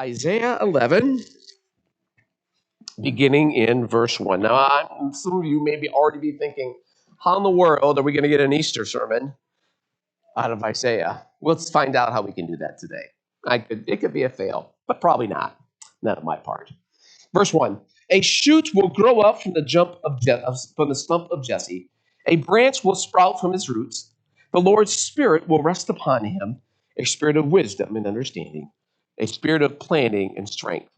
Isaiah 11, beginning in verse 1. Now, some of you may be already be thinking, how in the world are we going to get an Easter sermon out of Isaiah? Let's find out how we can do that today. It could be a fail, but probably not. Not on my part. Verse 1. A shoot will grow up from the from the stump of Jesse. A branch will sprout from his roots. The Lord's Spirit will rest upon him, a spirit of wisdom and understanding, a spirit of planning and strength,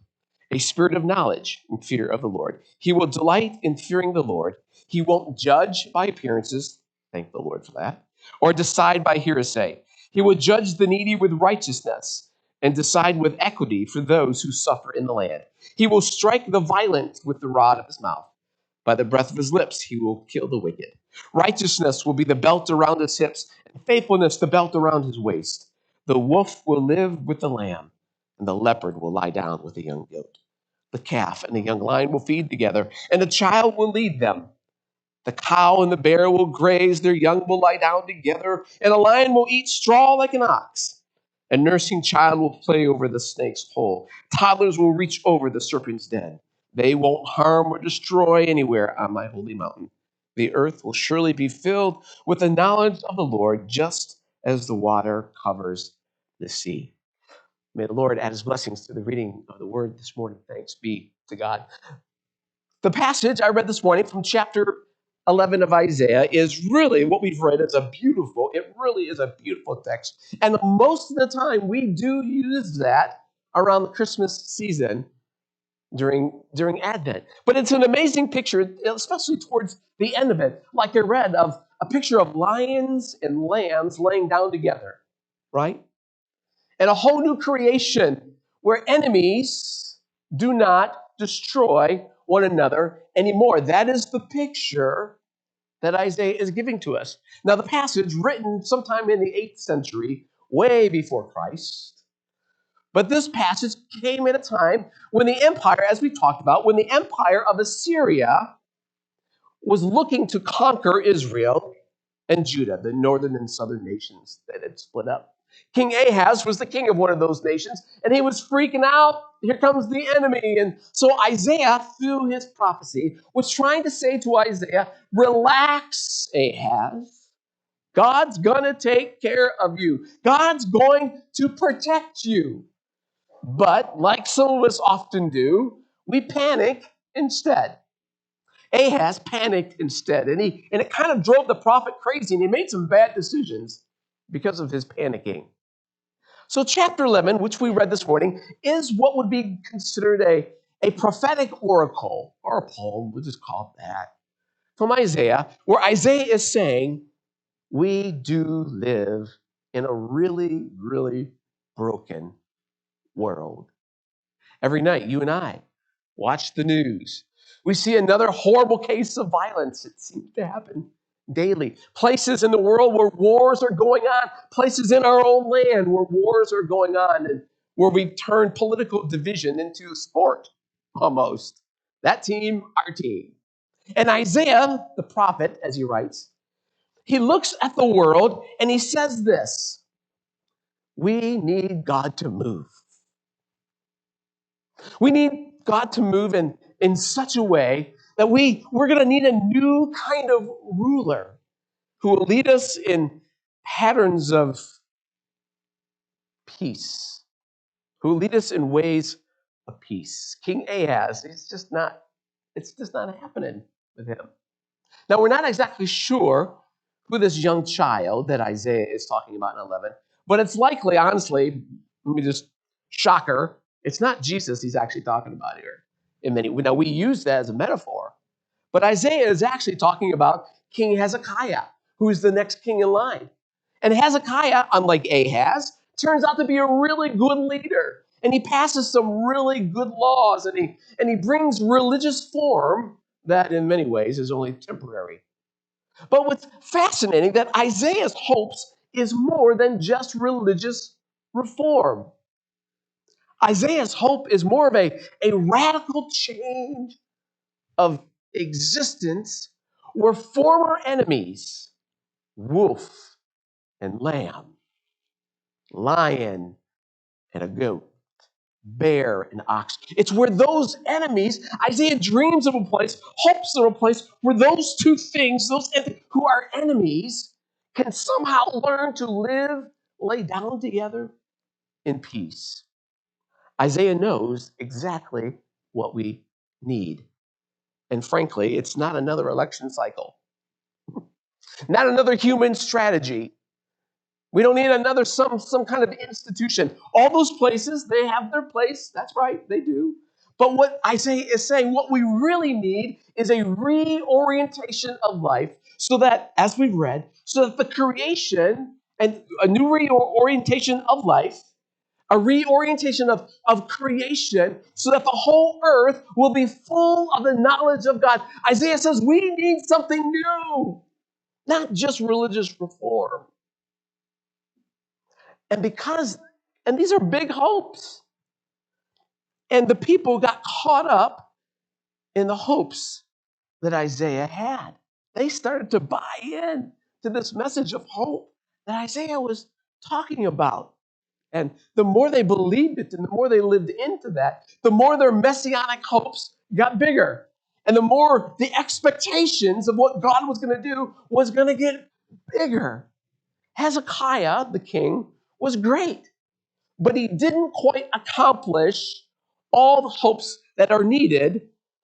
a spirit of knowledge and fear of the Lord. He will delight in fearing the Lord. He won't judge by appearances, thank the Lord for that, or decide by hearsay. He will judge the needy with righteousness and decide with equity for those who suffer in the land. He will strike the violent with the rod of his mouth. By the breath of his lips, he will kill the wicked. Righteousness will be the belt around his hips, and faithfulness the belt around his waist. The wolf will live with the lamb, and the leopard will lie down with the young goat. The calf and the young lion will feed together, and the child will lead them. The cow and the bear will graze, their young will lie down together, and a lion will eat straw like an ox. A nursing child will play over the snake's hole. Toddlers will reach over the serpent's den. They won't harm or destroy anywhere on my holy mountain. The earth will surely be filled with the knowledge of the Lord, just as the water covers the sea. May the Lord add his blessings to the reading of the word this morning. Thanks be to God. The passage I read this morning from chapter 11 of Isaiah is really what we've read. It really is a beautiful text. And most of the time we do use that around the Christmas season during Advent. But it's an amazing picture, especially towards the end of it, like I read, of a picture of lions and lambs laying down together, right? And a whole new creation where enemies do not destroy one another anymore. That is the picture that Isaiah is giving to us. Now, the passage written sometime in the 8th century, way before Christ, but this passage came at a time when the empire, as we talked about, when the empire of Assyria was looking to conquer Israel and Judah, the northern and southern nations that had split up. King Ahaz was the king of one of those nations, and he was freaking out. Here comes the enemy. And so Isaiah, through his prophecy, was trying to say to Isaiah, relax, Ahaz. God's going to take care of you. God's going to protect you. But like some of us often do, we panic instead. Ahaz panicked instead, and it kind of drove the prophet crazy, and he made some bad decisions because of his panicking. So chapter 11, which we read this morning, is what would be considered a prophetic oracle, or a poem, we'll just call it that, from Isaiah, where Isaiah is saying, we do live in a really, really broken world. Every night, you and I watch the news. We see another horrible case of violence. It seems to happen daily. Places in the world where wars are going on, places in our own land where wars are going on, and where we've turned political division into a sport almost. That team, our team. And Isaiah, the prophet, as he writes, he looks at the world and he says this: we need God to move. We need God to move in such a way that we're going to need a new kind of ruler who will lead us in patterns of peace, who will lead us in ways of peace. King Ahaz, it's just not happening with him. Now, we're not exactly sure who this young child that Isaiah is talking about in 11, but it's likely, honestly, let me just shocker, it's not Jesus he's actually talking about here. Now, we use that as a metaphor, but Isaiah is actually talking about King Hezekiah, who is the next king in line. And Hezekiah, unlike Ahaz, turns out to be a really good leader. And he passes some really good laws, and he brings religious form that in many ways is only temporary. But what's fascinating that Isaiah's hopes is more than just religious reform. Isaiah's hope is more of a radical change of existence where former enemies, wolf and lamb, lion and a goat, bear and ox. It's where those enemies, Isaiah dreams of a place, hopes of a place where those two things, who are enemies, can somehow learn to live, lay down together in peace. Isaiah knows exactly what we need. And frankly, it's not another election cycle, not another human strategy. We don't need another some kind of institution. All those places, they have their place. That's right, they do. But what Isaiah is saying, what we really need is a reorientation of life so that, as we've read, so that the creation and a new reorientation of life, a reorientation of creation, so that the whole earth will be full of the knowledge of God. Isaiah says we need something new, not just religious reform. And these are big hopes. And the people got caught up in the hopes that Isaiah had. They started to buy in to this message of hope that Isaiah was talking about. And the more they believed it and the more they lived into that, the more their messianic hopes got bigger. And the more the expectations of what God was going to do was going to get bigger. Hezekiah, the king, was great, but he didn't quite accomplish all the hopes that are needed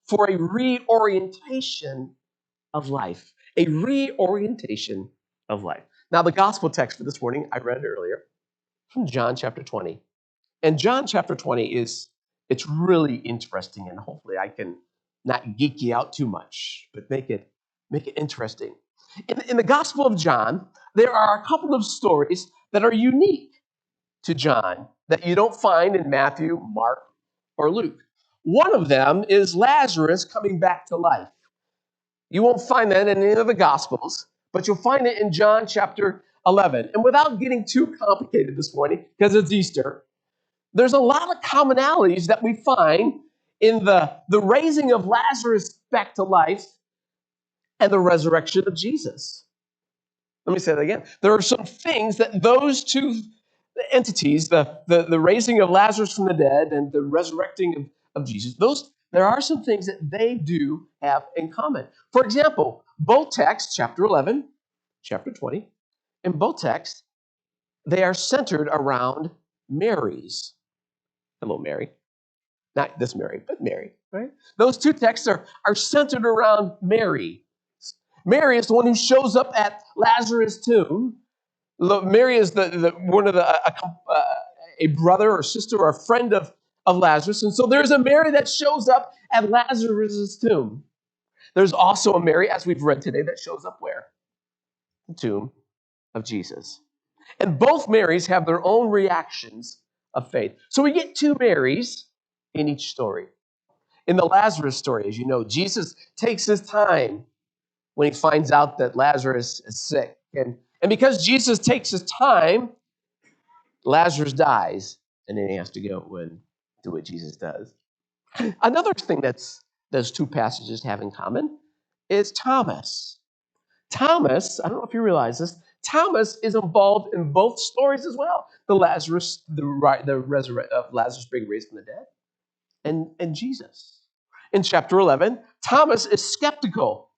for a reorientation of life. A reorientation of life. Now, the gospel text for this morning, I read it earlier, from John chapter 20. And John chapter 20 it's really interesting, and hopefully I can not geek you out too much, but make it interesting. In the Gospel of John, there are a couple of stories that are unique to John that you don't find in Matthew, Mark, or Luke. One of them is Lazarus coming back to life. You won't find that in any of the Gospels, but you'll find it in John chapter 11. And without getting too complicated this morning, because it's Easter, there's a lot of commonalities that we find in the raising of Lazarus back to life and the resurrection of Jesus. Let me say that again. There are some things that those two entities, the raising of Lazarus from the dead and the resurrecting of Jesus, there are some things that they do have in common. For example, both texts, chapter 11, chapter 20, in both texts, they are centered around Mary's. Hello, Mary. Not this Mary, but Mary, right? Those two texts are centered around Mary. Mary is the one who shows up at Lazarus' tomb. Mary is one of a brother or sister or a friend of Lazarus. And so there's a Mary that shows up at Lazarus' tomb. There's also a Mary, as we've read today, that shows up where? The tomb of Jesus. And both Marys have their own reactions of faith. So we get two Marys in each story. In the Lazarus story, as you know, Jesus takes his time when he finds out that Lazarus is sick. And because Jesus takes his time, Lazarus dies, and then he has to go and do what Jesus does. Another thing that's those two passages have in common is Thomas. Thomas, I don't know if you realize this, Thomas is involved in both stories as well. The resurrection of Lazarus being raised from the dead, and Jesus. In chapter 11, Thomas is skeptical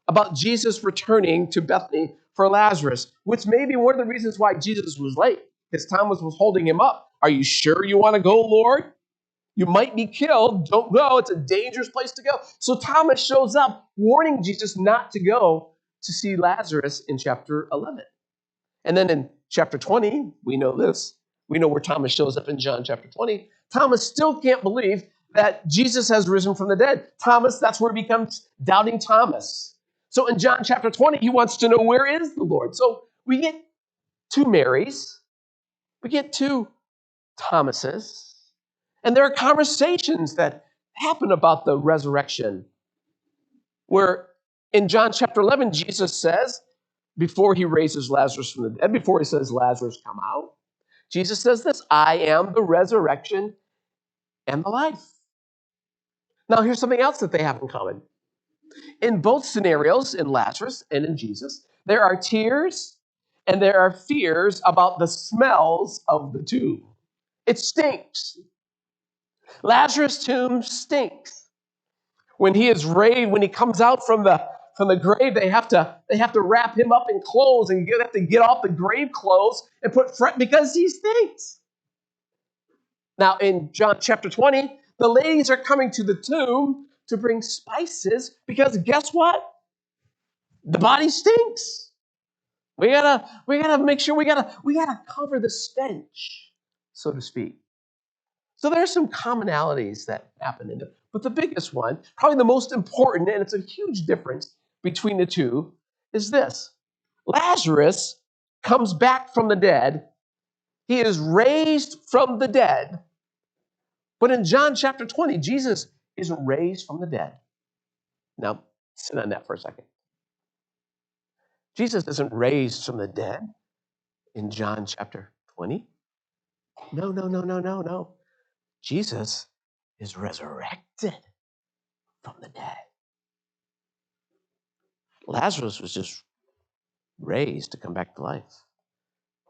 about Jesus returning to Bethany for Lazarus, which may be one of the reasons why Jesus was late, because Thomas was holding him up. Are you sure you want to go, Lord? You might be killed. Don't go. It's a dangerous place to go. So Thomas shows up, warning Jesus not to go to see Lazarus in chapter 11. And then in chapter 20, we know this. We know where Thomas shows up in John chapter 20. Thomas still can't believe that Jesus has risen from the dead. Thomas, that's where he becomes doubting Thomas. So in John chapter 20, he wants to know, where is the Lord? So we get two Marys. We get two Thomases. And there are conversations that happen about the resurrection, where in John chapter 11, Jesus says, before he raises Lazarus from the dead, before he says, Lazarus, come out, Jesus says this, I am the resurrection and the life. Now, here's something else that they have in common. In both scenarios, in Lazarus and in Jesus, there are tears and there are fears about the smells of the tomb. It stinks. Lazarus' tomb stinks. When he is raised, when he comes out from the grave, they have to wrap him up in clothes, and you have to get off the grave clothes and put because he stinks. Now in John chapter 20, the ladies are coming to the tomb to bring spices because guess what? The body stinks. We gotta make sure we gotta cover the stench, so to speak. So there are some commonalities that happen in it. But the biggest one, probably the most important, and it's a huge difference between the two, is this. Lazarus comes back from the dead. He is raised from the dead. But in John chapter 20, Jesus is raised from the dead. Now, sit on that for a second. Jesus isn't raised from the dead in John chapter 20. No. Jesus is resurrected from the dead. Lazarus was just raised to come back to life.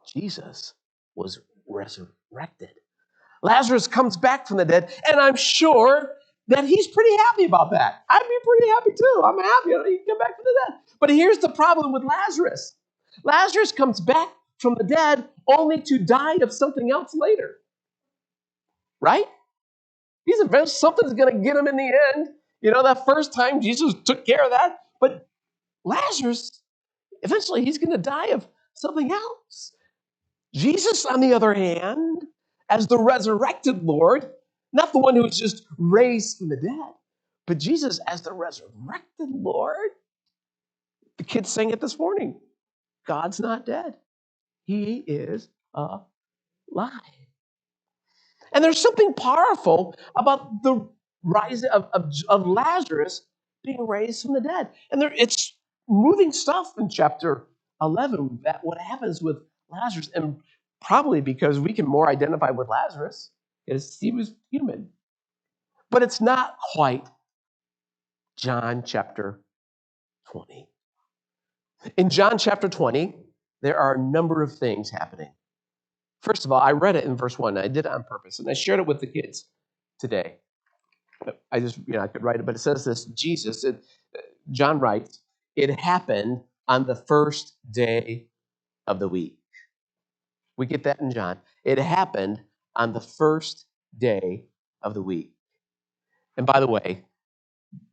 Jesus was resurrected. Lazarus comes back from the dead, and I'm sure that he's pretty happy about that. I'd be pretty happy too. I'm happy he can come back from the dead. But here's the problem with Lazarus. Lazarus comes back from the dead only to die of something else later. Right? Something's going to get him in the end. That first time Jesus took care of that. But Lazarus, eventually he's going to die of something else. Jesus, on the other hand, as the resurrected Lord, not the one who was just raised from the dead, but Jesus as the resurrected Lord. The kids sang it this morning. God's not dead. He is alive. And there's something powerful about the rise of Lazarus being raised from the dead. And it's moving stuff in chapter 11, that what happens with Lazarus, and probably because we can more identify with Lazarus, is he was human. But it's not quite John chapter 20. In John chapter 20, there are a number of things happening. First of all, I read it in verse 1. I did it on purpose, and I shared it with the kids today. I could write it, but it says this. John writes, it happened on the first day of the week. We get that in John. It happened on the first day of the week. And by the way,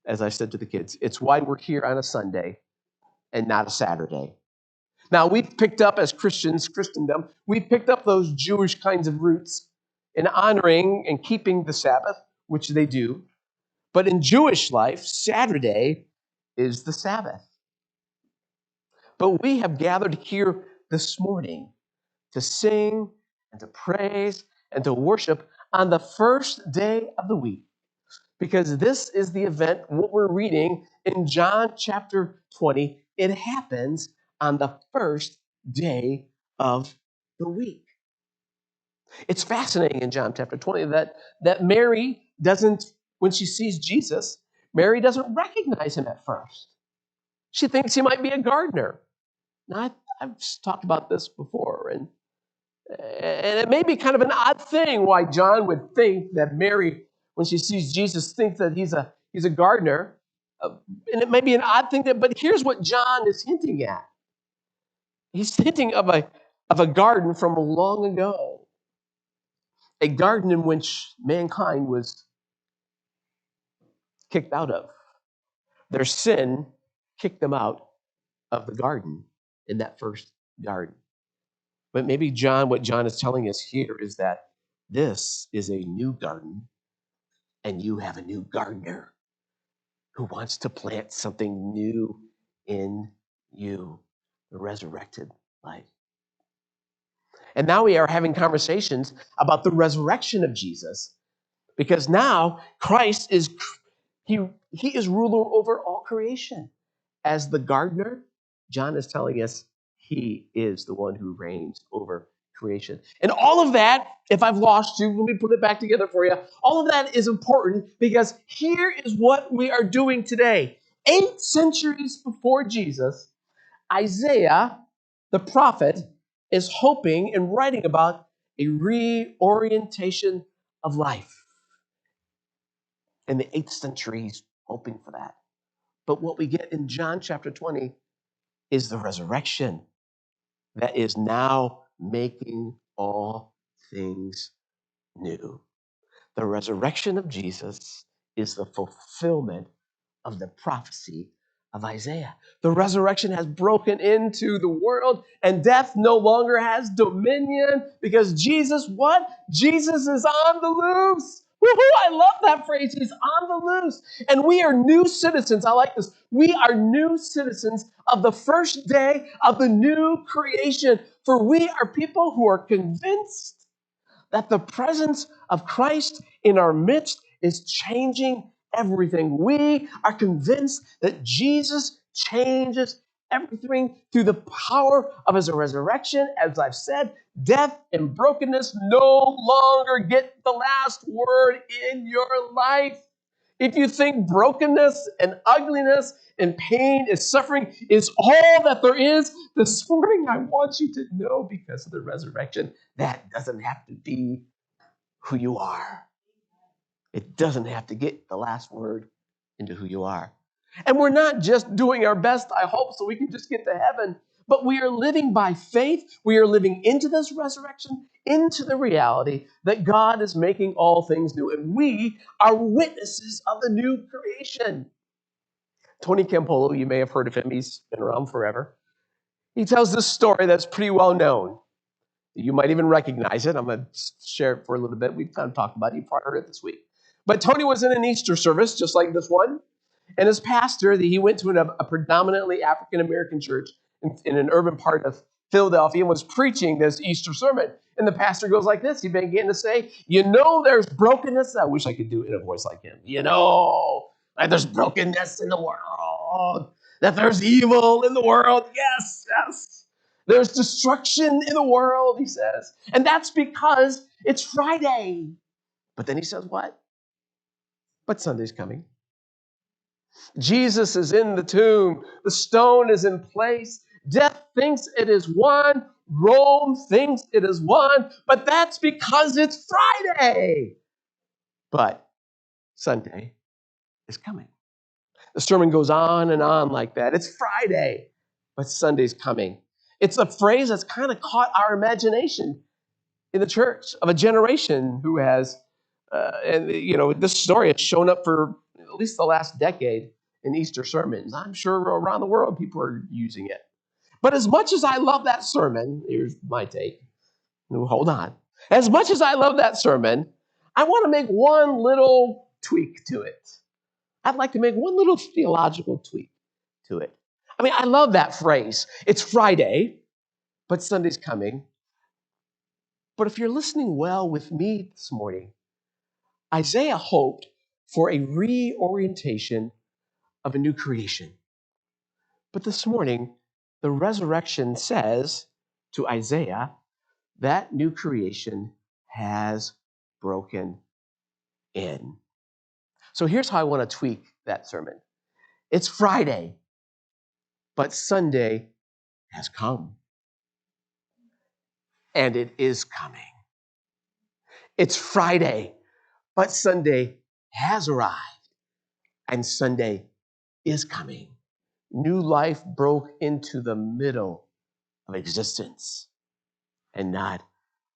as I said to the kids, it's why we're here on a Sunday and not a Saturday. Now, we've picked up, as Christians, Christendom, we've picked up those Jewish kinds of roots in honoring and keeping the Sabbath, which they do. But in Jewish life, Saturday is the Sabbath. But we have gathered here this morning to sing and to praise and to worship on the first day of the week, because this is the event, what we're reading in John chapter 20. It happens on the first day of the week. It's fascinating in John chapter 20 that Mary doesn't, when she sees Jesus, Mary doesn't recognize him at first. She thinks he might be a gardener. Now, I've talked about this before, and it may be kind of an odd thing why John would think that Mary, when she sees Jesus, thinks that he's a gardener. And it may be an odd thing, but here's what John is hinting at. He's hinting of a garden from long ago, a garden in which mankind was kicked out of. Their sin kicked them out of the garden, in that first garden. But maybe what John is telling us here is that this is a new garden, and you have a new gardener who wants to plant something new in you, the resurrected life. And now we are having conversations about the resurrection of Jesus, because now Christ is he is ruler over all creation. As the gardener, John is telling us he is the one who reigns over creation. And all of that, if I've lost you, let me put it back together for you. All of that is important because here is what we are doing today. 8 centuries before Jesus, Isaiah, the prophet, is hoping and writing about a reorientation of life. in the 8th century. He's hoping for that. But what we get in John chapter 20 is the resurrection that is now making all things new. The resurrection of Jesus is the fulfillment of the prophecy of Isaiah. The resurrection has broken into the world, and death no longer has dominion because Jesus, what? Jesus is on the loose. Woohoo! I love that phrase. He's on the loose. And we are new citizens. I like this. We are new citizens of the first day of the new creation. For we are people who are convinced that the presence of Christ in our midst is changing everything. We are convinced that Jesus changes everything through the power of his resurrection. As I've said, death and brokenness no longer get the last word in your life. If you think brokenness and ugliness and pain and suffering is all that there is, this morning I want you to know, because of the resurrection, that doesn't have to be who you are. It doesn't have to get the last word into who you are. And we're not just doing our best, I hope, so we can just get to heaven, but we are living by faith. We are living into this resurrection, into the reality that God is making all things new. And we are witnesses of the new creation. Tony Campolo, you may have heard of him. He's been around forever. He tells this story that's pretty well known. You might even recognize it. I'm going to share it for a little bit. We've kind of talked about it. You probably heard it this week. But Tony was in an Easter service, just like this one. And his pastor, he went to a predominantly African-American church in an urban part of Philadelphia and was preaching this Easter sermon. And the pastor goes like this. He began to say, there's brokenness. I wish I could do it in a voice like him. There's brokenness in the world. That there's evil in the world. Yes, yes. There's destruction in the world, he says. And that's because it's Friday. But then he says what? But Sunday's coming. Jesus is in the tomb. The stone is in place. Death thinks it is won. Rome thinks it is won. But that's because it's Friday. But Sunday is coming. The sermon goes on and on like that. It's Friday, but Sunday's coming. It's a phrase that's kind of caught our imagination in the church of a generation who has, this story has shown up for at least the last decade in Easter sermons. I'm sure around the world people are using it. But as much as I love that sermon, here's my take. Hold on. As much as I love that sermon, I want to make one little tweak to it. I'd like to make one little theological tweak to it. I love that phrase. It's Friday, but Sunday's coming. But if you're listening well with me this morning, Isaiah hoped for a reorientation of a new creation. But this morning, the resurrection says to Isaiah that new creation has broken in. So here's how I want to tweak that sermon. It's Friday, but Sunday has come. And it is coming. It's Friday, but Sunday has arrived. And Sunday is coming. New life broke into the middle of existence and not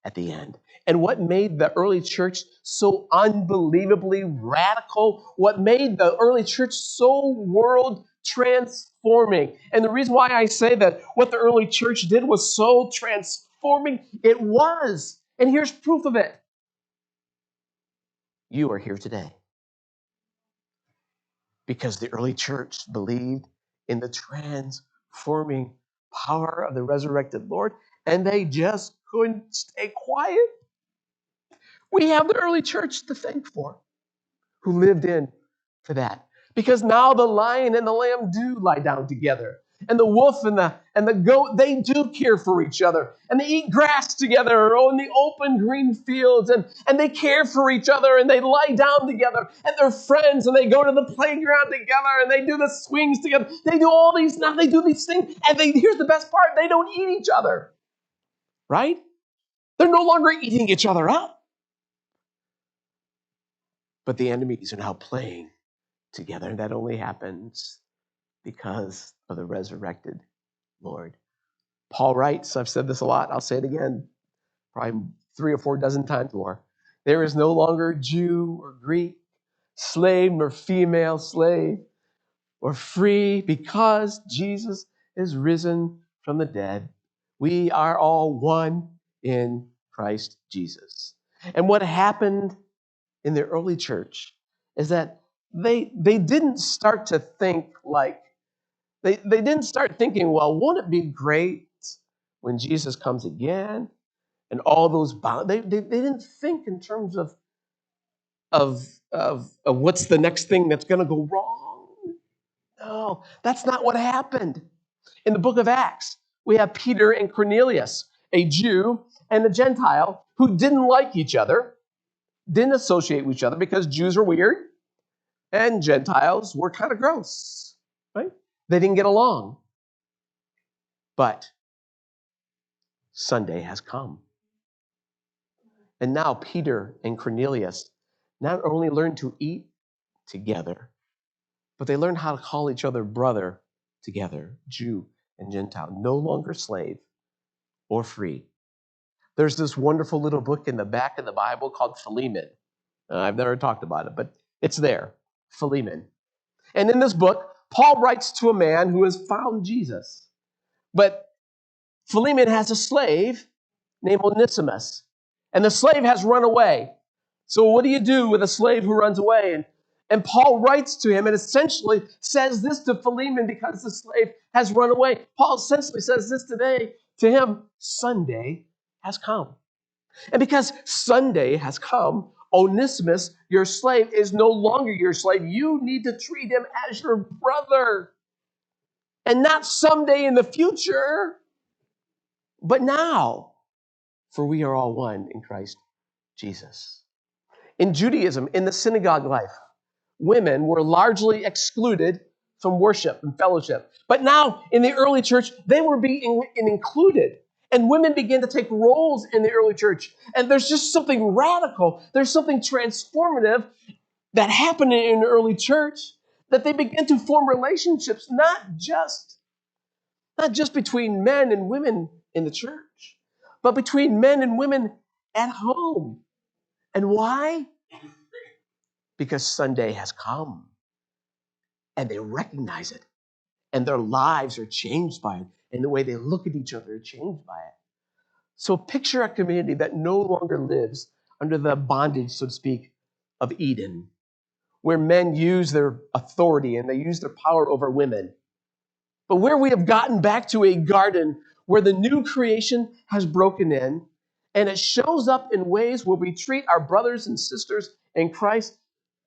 at the end. And what made the early church so unbelievably radical, what made the early church so world transforming, and the reason why I say that what the early church did was so transforming, it was, and here's proof of it. You are here today because the early church believed in the transforming power of the resurrected Lord, and they just couldn't stay quiet. We have the early church to thank for, who lived in for that. Because now the lion and the lamb do lie down together. And the wolf and the goat, they do care for each other. And they eat grass together in the open green fields. And they care for each other and they lie down together. And they're friends and they go to the playground together and they do the swings together. They do all these, now they do these things. And here's the best part, they don't eat each other. Right? They're no longer eating each other up. But the enemies are now playing together, and that only happens because of the resurrected Lord. Paul writes, I've said this a lot, I'll say it again, probably 3 or 4 dozen times more. There is no longer Jew or Greek, slave nor female slave, or free, because Jesus is risen from the dead. We are all one in Christ Jesus. And what happened in the early church is that they didn't start to think like, they didn't start thinking, well, won't it be great when Jesus comes again? And all those they didn't think in terms of what's the next thing that's going to go wrong. No, that's not what happened. In the book of Acts, we have Peter and Cornelius, a Jew and a Gentile who didn't like each other, didn't associate with each other because Jews are weird and Gentiles were kind of gross, right? They didn't get along. But Sunday has come. And now Peter and Cornelius not only learned to eat together, but they learned how to call each other brother together, Jew and Gentile, no longer slave or free. There's this wonderful little book in the back of the Bible called Philemon. I've never talked about it, but it's there, Philemon. And in this book, Paul writes to a man who has found Jesus. But Philemon has a slave named Onesimus, and the slave has run away. So what do you do with a slave who runs away? And Paul writes to him and essentially says this to Philemon because the slave has run away. Paul essentially says this today to him: Sunday has come. And because Sunday has come, Onesimus, your slave, is no longer your slave. You need to treat him as your brother. And not someday in the future, but now. For we are all one in Christ Jesus. In Judaism, in the synagogue life, women were largely excluded from worship and fellowship. But now, in the early church, they were being included. And women began to take roles in the early church. And there's just something radical, there's something transformative that happened in the early church, that they began to form relationships, not just between men and women in the church, but between men and women at home. And why? Because Sunday has come and they recognize it, and their lives are changed by it, and the way they look at each other are changed by it. So picture a community that no longer lives under the bondage, so to speak, of Eden, where men use their authority and they use their power over women, but where we have gotten back to a garden where the new creation has broken in, and it shows up in ways where we treat our brothers and sisters in Christ,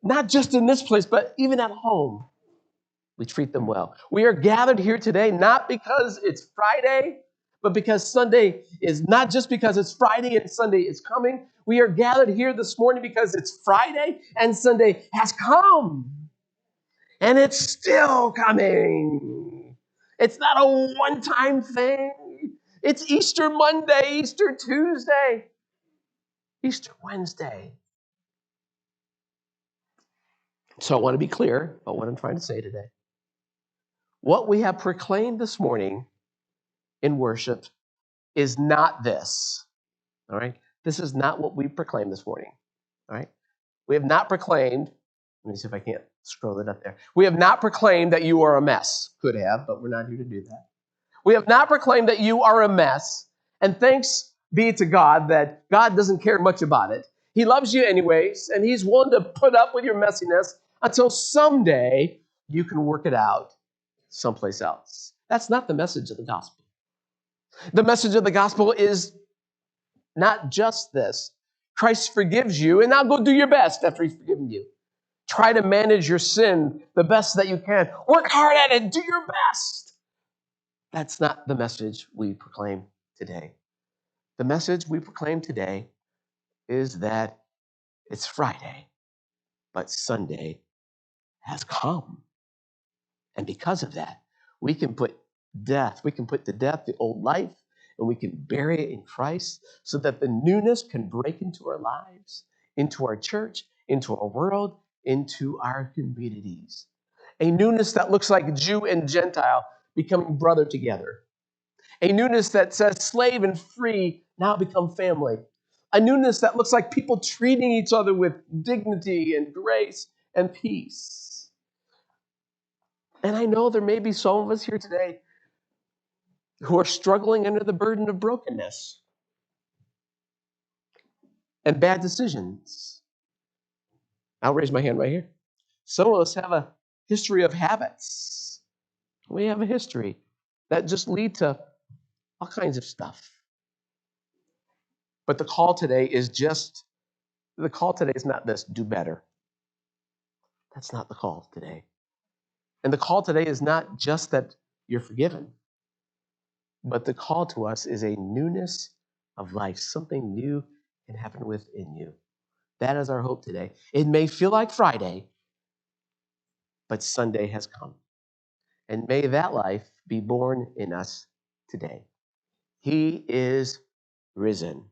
not just in this place, but even at home. We treat them well. We are gathered here today not because it's Friday, but because Sunday is not just because it's Friday and Sunday is coming. We are gathered here this morning because it's Friday and Sunday has come. And it's still coming. It's not a one-time thing. It's Easter Monday, Easter Tuesday, Easter Wednesday. So I want to be clear about what I'm trying to say today. What we have proclaimed this morning in worship is not this. All right? This is not what we proclaimed this morning. All right? We have not proclaimed, let me see if I can't scroll it up there. We have not proclaimed that you are a mess. Could have, but we're not here to do that. We have not proclaimed that you are a mess, and thanks be to God that God doesn't care much about it. He loves you anyways, and he's willing to put up with your messiness until someday you can work it out someplace else. That's not the message of the gospel. The message of the gospel is not just this. Christ forgives you, and now go do your best after he's forgiven you. Try to manage your sin the best that you can. Work hard at it. Do your best. That's not the message we proclaim today. The message we proclaim today is that it's Friday, but Sunday has come. And because of that, we can put to death the old life, and we can bury it in Christ so that the newness can break into our lives, into our church, into our world, into our communities. A newness that looks like Jew and Gentile becoming brother together. A newness that says slave and free now become family. A newness that looks like people treating each other with dignity and grace and peace. And I know there may be some of us here today who are struggling under the burden of brokenness and bad decisions. I'll raise my hand right here. Some of us have a history of habits. We have a history that just lead to all kinds of stuff. But the call today is not this, do better. That's not the call today. And the call today is not just that you're forgiven, but the call to us is a newness of life. Something new can happen within you. That is our hope today. It may feel like Friday, but Sunday has come. And may that life be born in us today. He is risen.